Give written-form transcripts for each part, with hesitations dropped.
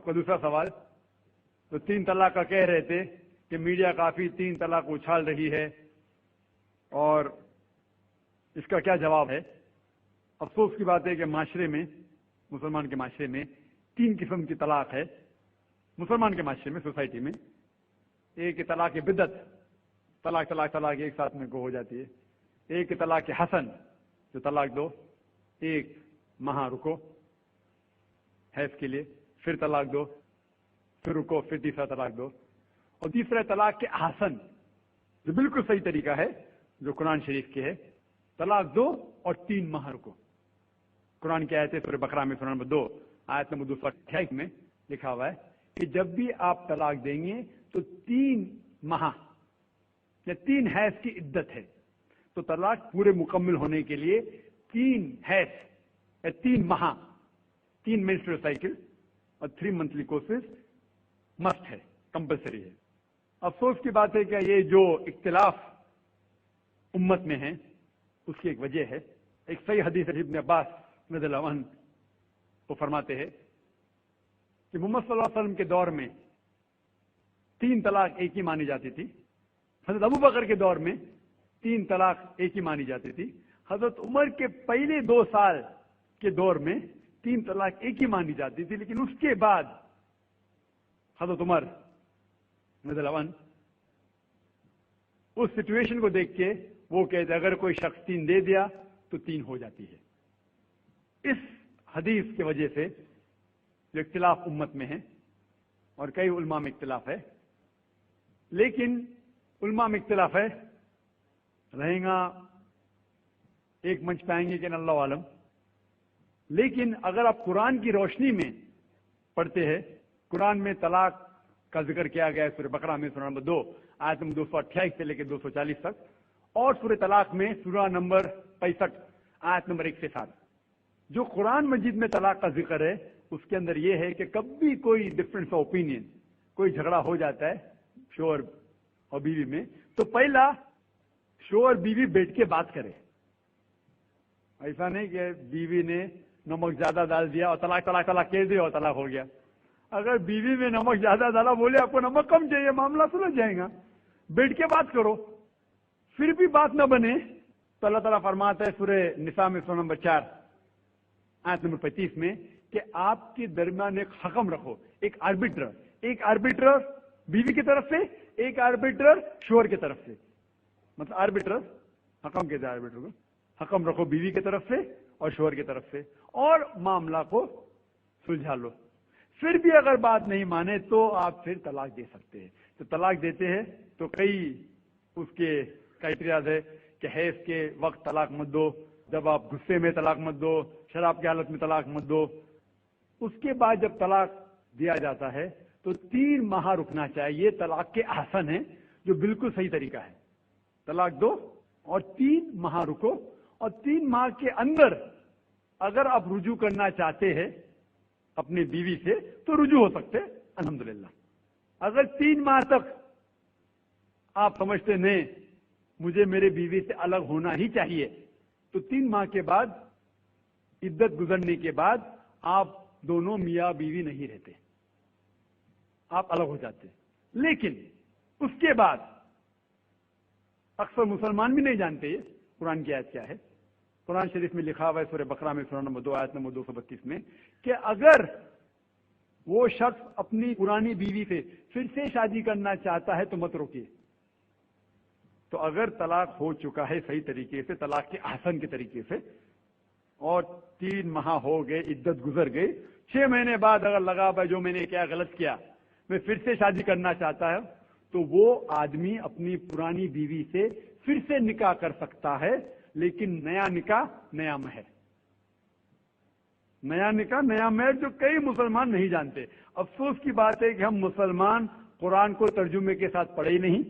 आपका दूसरा सवाल, तो 3 तलाक का कह रहे थे कि मीडिया काफी 3 तलाक उछाल रही है और इसका क्या जवाब है। अफसोस की बात है कि माशरे में, मुसलमान के माशरे में 3 किस्म की तलाक है। मुसलमान के माशरे में, सोसाइटी में, एक तलाक बिदत, तलाक तलाक तलाक एक साथ में को हो जाती है। एक तलाक हसन, जो तलाक दो, एक माह रुको हैज के लिए, फिर तलाक दो, फिर रुको, फिर तीसरा तलाक दो। और तीसरा तलाक के हसन, जो बिल्कुल सही तरीका है, जो कुरान शरीफ के है, तलाक दो और 3 माह रुको। कुरान की आयत है सूरह बकरा में, सूरह नंबर 2 आयत नंबर 228 में लिखा हुआ है कि जब भी आप तलाक देंगे तो 3 माह या 3 हैज की इद्दत है। तो तलाक पूरे मुकम्मल होने के लिए 3 हैज या 3 माह, 3 मेंस्ट्रुअल साइकिल और 3 मंथली कोर्सेज मस्ट है, कंपलसरी है। अफसोस की बात है कि ये जो इख्तिलाफ उम्मत में है उसकी एक वजह है। एक सही हदीस इब्न अब्बास रज़ियल्लाहु अन्हु वो फरमाते हैं कि मोहम्मद सल्लल्लाहु अलैहि वसल्लम के दौर में 3 तलाक एक ही मानी जाती थी। हजरत अबू बकर के दौर में 3 तलाक एक ही मानी जाती थी। हजरत उमर के पहले 2 साल के दौर में 3 तलाक एक ही मानी जाती थी। लेकिन उसके बाद हजरत उमर रज़ियल्लाहु अन्हु उस सिचुएशन को देख के वो कहते अगर कोई शख्स 3 दे दिया तो 3 हो जाती है। इस हदीस की वजह से जो इख्तिलाफ उम्मत में है, और कई उलमा में इख्तिलाफ है, लेकिन उलमा में इख्तिलाफ है रहेगा, एक मंच पे आएंगे कि अल्लाह आलम। लेकिन अगर आप कुरान की रोशनी में पढ़ते हैं, कुरान में तलाक का जिक्र किया गया है सूरह बकरा में, सूरह नंबर 2 आयत नंबर 228 से लेकर 240 तक, और सूरह तलाक में सूरह नंबर 65 आयत नंबर 1 से 7। जो कुरान मजीद में तलाक का जिक्र है उसके अंदर यह है कि कभी कोई डिफरेंस ऑफ ओपिनियन, कोई झगड़ा हो जाता है शोहर और बीवी में, तो पहला शोहर बीवी बैठ के बात करे। ऐसा नहीं कि बीवी ने नमक ज्यादा डाल दिया और तलाक तलाक तलाक कह दिया और तलाक हो गया। अगर बीवी में नमक ज्यादा डाला, बोले आपको नमक कम चाहिए, मामला सुलझ जाएगा, बैठ के बात करो। फिर भी बात न बने तो अल्लाह ताला फरमाता है सूरह निसा में सूरह नंबर 4 आयत नंबर 35 में कि आपके दरमियान एक हकम रखो, एक आर्बिट्रर बीवी की तरफ से, एक आर्बिट्रर शोहर की तरफ से। मतलब आर्बिट्रर, हकम कहते हैं आर्बिट्रर को, हकम रखो बीवी की तरफ से और शोहर की तरफ से, और मामला को सुलझा लो। फिर भी अगर बात नहीं माने तो आप फिर तलाक दे सकते हैं। तो तलाक देते हैं तो कई उसके क्राइटेरियाज है कि हैज के वक्त तलाक मत दो, जब आप गुस्से में तलाक मत दो, शराब की हालत में तलाक मत दो। उसके बाद जब तलाक दिया जाता है तो 3 माह रुकना चाहिए। तलाक के आसन है जो बिल्कुल सही तरीका है। तलाक दो और 3 माह रुको, और 3 माह के अंदर अगर आप रुजू करना चाहते हैं अपनी बीवी से तो रुजू हो सकते हैं, अल्हम्दुलिल्लाह। अगर 3 माह तक आप समझते नहीं मुझे मेरे बीवी से अलग होना ही चाहिए, तो 3 माह के बाद, इद्दत गुजरने के बाद, आप दोनों मियां बीवी नहीं रहते, आप अलग हो जाते। लेकिन उसके बाद अक्सर मुसलमान भी नहीं जानते ये कुरान की आयत क्या है। कुरान शरीफ में लिखा हुआ है सूरह बकरा में सूरह नंबर 2 आयत नंबर 232 में कि अगर वो शख्स अपनी पुरानी बीवी से फिर से शादी करना चाहता है तो मत रोकिए। तो अगर तलाक हो चुका है सही तरीके से, तलाक के आसन के तरीके से, और 3 माह हो गए, इद्दत गुजर गई, 6 महीने बाद अगर लगा भाई जो मैंने क्या गलत किया, मैं फिर से शादी करना चाहता है, तो वो आदमी अपनी पुरानी बीवी से फिर से निकाह कर सकता है। लेकिन नया निकाह नया महर, नया निकाह नया महर, जो कई मुसलमान नहीं जानते। अफसोस की बात है कि हम मुसलमान कुरान को तर्जुमे के साथ पढ़े ही नहीं,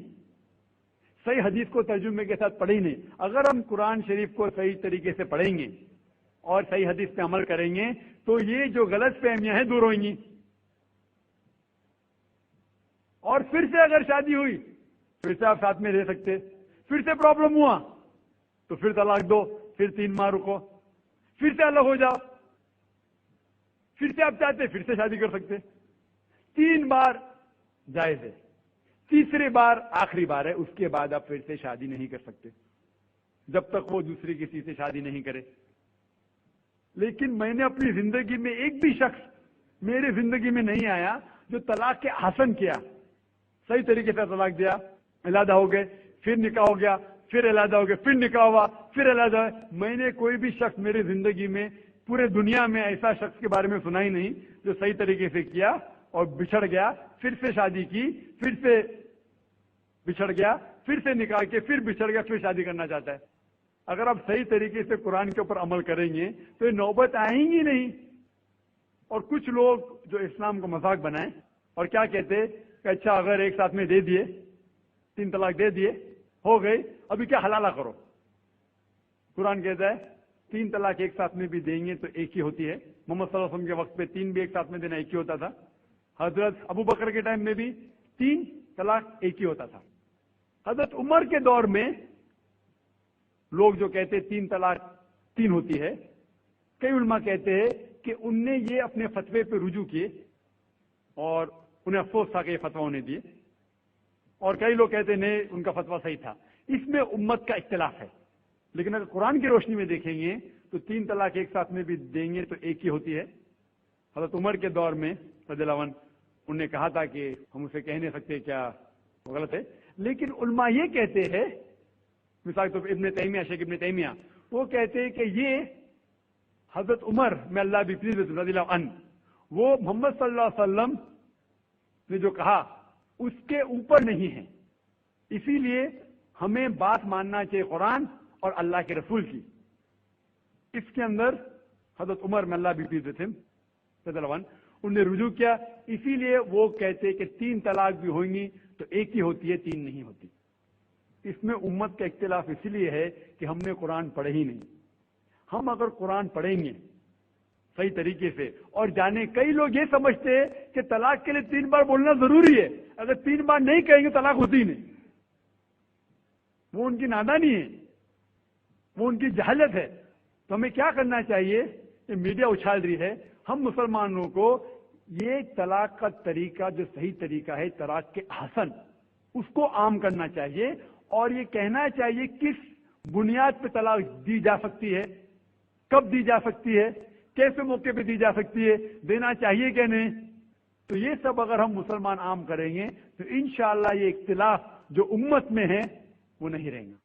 सही हदीस को तर्जुमे के साथ पढ़े ही नहीं। अगर हम कुरान शरीफ को सही तरीके से पढ़ेंगे और सही हदीस पे अमल करेंगे तो ये जो गलत फहमियां हैं दूर होंगी। और फिर से अगर शादी हुई, फिर से आप साथ में रह सकते, फिर से प्रॉब्लम हुआ तो फिर तलाक दो, फिर 3 माह रुको, फिर से अलग हो जाओ, फिर से आप चाहते फिर से शादी कर सकते। 3 बार जायज है, तीसरे बार आखिरी बार है, उसके बाद आप फिर से शादी नहीं कर सकते जब तक वो दूसरी किसी से शादी नहीं करे। लेकिन मैंने अपनी जिंदगी में एक भी शख्स मेरे जिंदगी में नहीं आया जो तलाक के आसन किया, सही तरीके से तलाक दिया, अलहदा हो गए, फिर निकाह हो गया, फिर अलहदा हो गए, फिर निकाह हुआ, फिर अलहदा हुआ। मैंने कोई भी शख्स मेरी जिंदगी में पूरे दुनिया में ऐसा शख्स के बारे में सुना ही नहीं जो सही तरीके से किया और बिछड़ गया, फिर से शादी की, फिर से बिछड़ गया, फिर से निकाह के, फिर बिछड़ गया, फिर शादी करना चाहता है। अगर आप सही तरीके से कुरान के ऊपर अमल करेंगे तो ये नौबत आएंगी नहीं। और कुछ लोग जो इस्लाम को मजाक बनाए और क्या कहते कि अच्छा अगर एक साथ में दे दिए, 3 तलाक दे दिए, हो गई, अभी क्या हलाला करो। कुरान कहता है 3 तलाक एक साथ में भी देंगे तो एक ही होती है। मोहम्मद सल्लल्लाहु अलैहि वसल्लम के वक्त पे 3 भी एक साथ में देना एक ही होता था। हजरत अबू बकर के टाइम में भी 3 तलाक एक ही होता था। हजरत उमर के दौर में लोग जो कहते 3 तलाक 3 होती है, कई उलमा कहते हैं कि उनने ये अपने फतवे पे रुजू किए और उन्हें अफसोस था कि ये फतवा उन्हें दिए, और कई लोग कहते नहीं उनका फतवा सही था। इसमें उम्मत का इख्तिलाफ है। लेकिन अगर कुरान की रोशनी में देखेंगे तो 3 तलाक एक साथ में भी देंगे तो एक ही होती है। हजरत उमर के दौर में रज़ियल्लाहु अन्हु उन्होंने कहा था कि हम उसे कह नहीं सकते, क्या वो गलत है। लेकिन उलमा ये कहते हैं, मिसाल तो इब्न तैमिया, शेख इब्न तैमिया, वो कहते हैं कि ये हजरत उमर में अल्लाह भी प्लीज रज़ियल्लाहु अन्हु, वो मोहम्मद सल्लल्लाहु अलैहि वसल्लम ने जो कहा उसके ऊपर नहीं है। इसीलिए हमें बात मानना चाहिए कुरान और अल्लाह के रसूल की। इसके अंदर हजरत उमर में अल्लाह भी प्लीज रज़ियल्लाहु अन्हु उन्हें रुजू किया। इसीलिए वो कहते कि 3 तलाक भी होंगी तो एक ही होती है, 3 नहीं होती। इसमें उम्मत का इख्तिलाफ इसलिए है कि हमने कुरान पढ़े ही नहीं। हम अगर कुरान पढ़ेंगे सही तरीके से और जाने, कई लोग ये समझते हैं कि तलाक के लिए 3 बार बोलना जरूरी है, अगर 3 बार नहीं कहेंगे तलाक होती ही नहीं। वो उनकी नादानी है, वो उनकी जहालत है। तो हमें क्या करना चाहिए, ये मीडिया उछाल रही है, हम मुसलमानों को ये तलाक का तरीका जो सही तरीका है तलाक के आसन, उसको आम करना चाहिए और ये कहना चाहिए किस बुनियाद पे तलाक दी जा सकती है, कब दी जा सकती है, कैसे मौके पे दी जा सकती है, देना चाहिए क्या नहीं। तो ये सब अगर हम मुसलमान आम करेंगे तो इंशाअल्लाह ये इख्तिलाफ जो उम्मत में है वो नहीं रहेंगे।